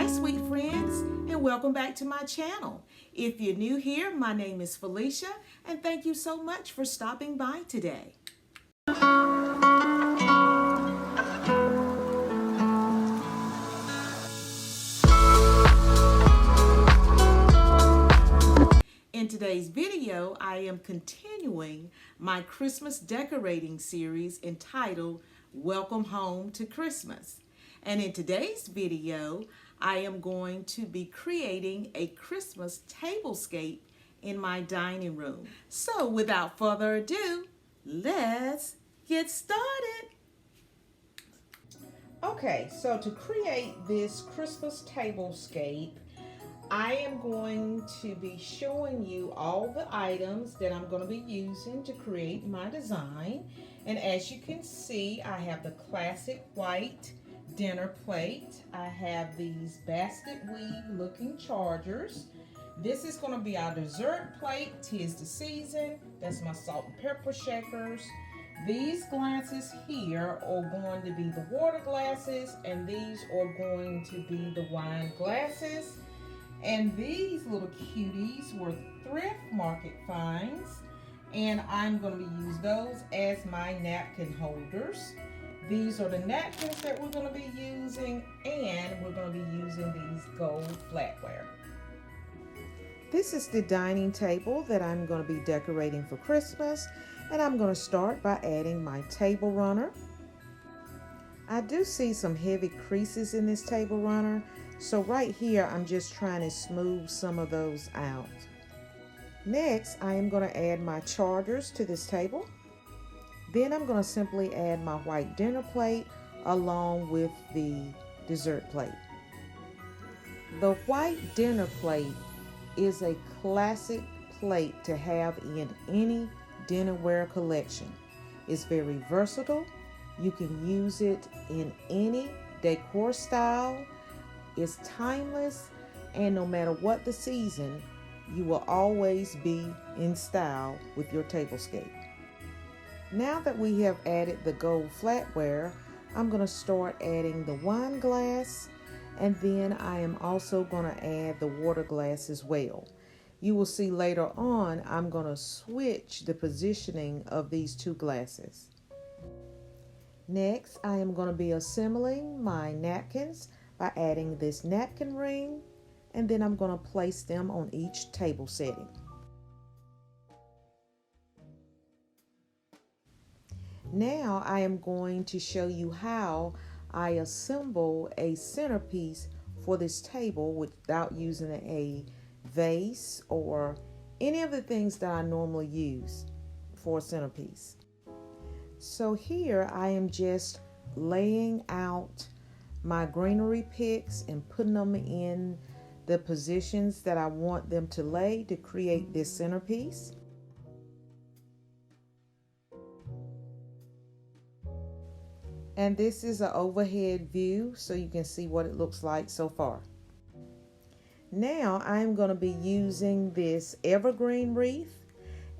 Hi sweet friends, and welcome back to my channel. If you're new here, my name is Felicia, and thank you so much for stopping by today. In today's video, I am continuing my Christmas decorating series entitled Welcome Home to Christmas. And in today's video, I am going to be creating a Christmas tablescape in my dining room. So without further ado, let's get started. Okay, so to create this Christmas tablescape, I am going to be showing you all the items that I'm going to be using to create my design. And as you can see, I have the classic white dinner plate. I have these basket weave looking chargers. This is going to be our dessert plate. 'Tis the season. That's my salt and pepper shakers. These glasses here are going to be the water glasses, and these are going to be the wine glasses. And these little cuties were thrift market finds, and I'm going to use those as my napkin holders. These are the napkins that we're going to be using, and we're going to be using these gold flatware. This is the dining table that I'm going to be decorating for Christmas, and I'm going to start by adding my table runner. I do see some heavy creases in this table runner, so right here I'm just trying to smooth some of those out. Next, I am going to add my chargers to this table. Then I'm going to simply add my white dinner plate along with the dessert plate. The white dinner plate is a classic plate to have in any dinnerware collection. It's very versatile. You can use it in any decor style. It's timeless, and no matter what the season, you will always be in style with your tablescape. Now that we have added the gold flatware, I'm going to start adding the wine glass, and then I am also going to add the water glass as well. You will see later on I'm going to switch the positioning of these two glasses. Next, I am going to be assembling my napkins by adding this napkin ring, and then I'm going to place them on each table setting. Now I am going to show you how I assemble a centerpiece for this table without using a vase or any of the things that I normally use for a centerpiece. So here I am just laying out my greenery picks and putting them in the positions that I want them to lay to create this centerpiece. And this is an overhead view so you can see what it looks like so far. Now I'm going to be using this evergreen wreath,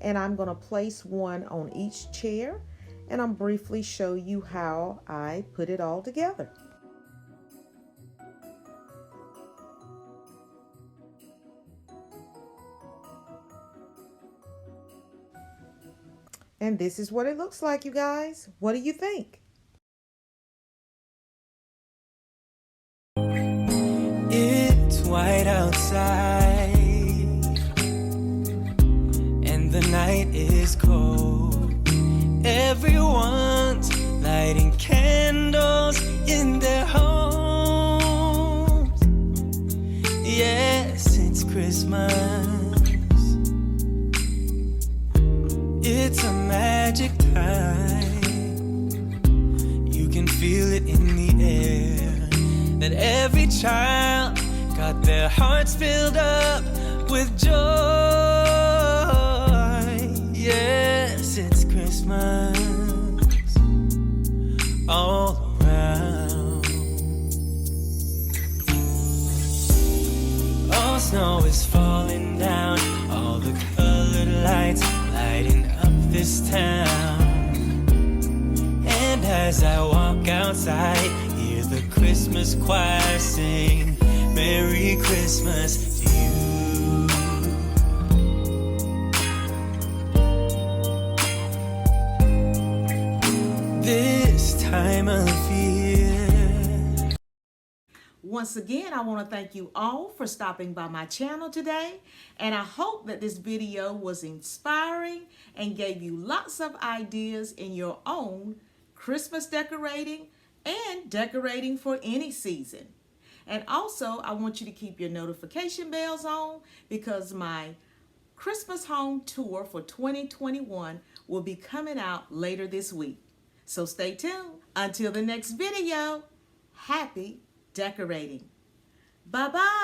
and I'm going to place one on each chair, and I'll briefly show you how I put it all together. And this is what it looks like, you guys. What do you think? It's white outside, and the night is cold. Everyone's lighting candles in their homes. Yes, it's Christmas. It's a magic time. You can feel it in the air, that every child got their hearts filled up with joy. Yes, it's Christmas all around. All snow is falling down, all the colored lights lighting up this town. And as I walk outside, hear the Christmas choir sing, Christmas to you. This time of year. Once again, I want to thank you all for stopping by my channel today, and I hope that this video was inspiring and gave you lots of ideas in your own Christmas decorating and decorating for any season. And also, I want you to keep your notification bells on because my Christmas home tour for 2021 will be coming out later this week. So stay tuned. Until the next video, happy decorating. Bye-bye.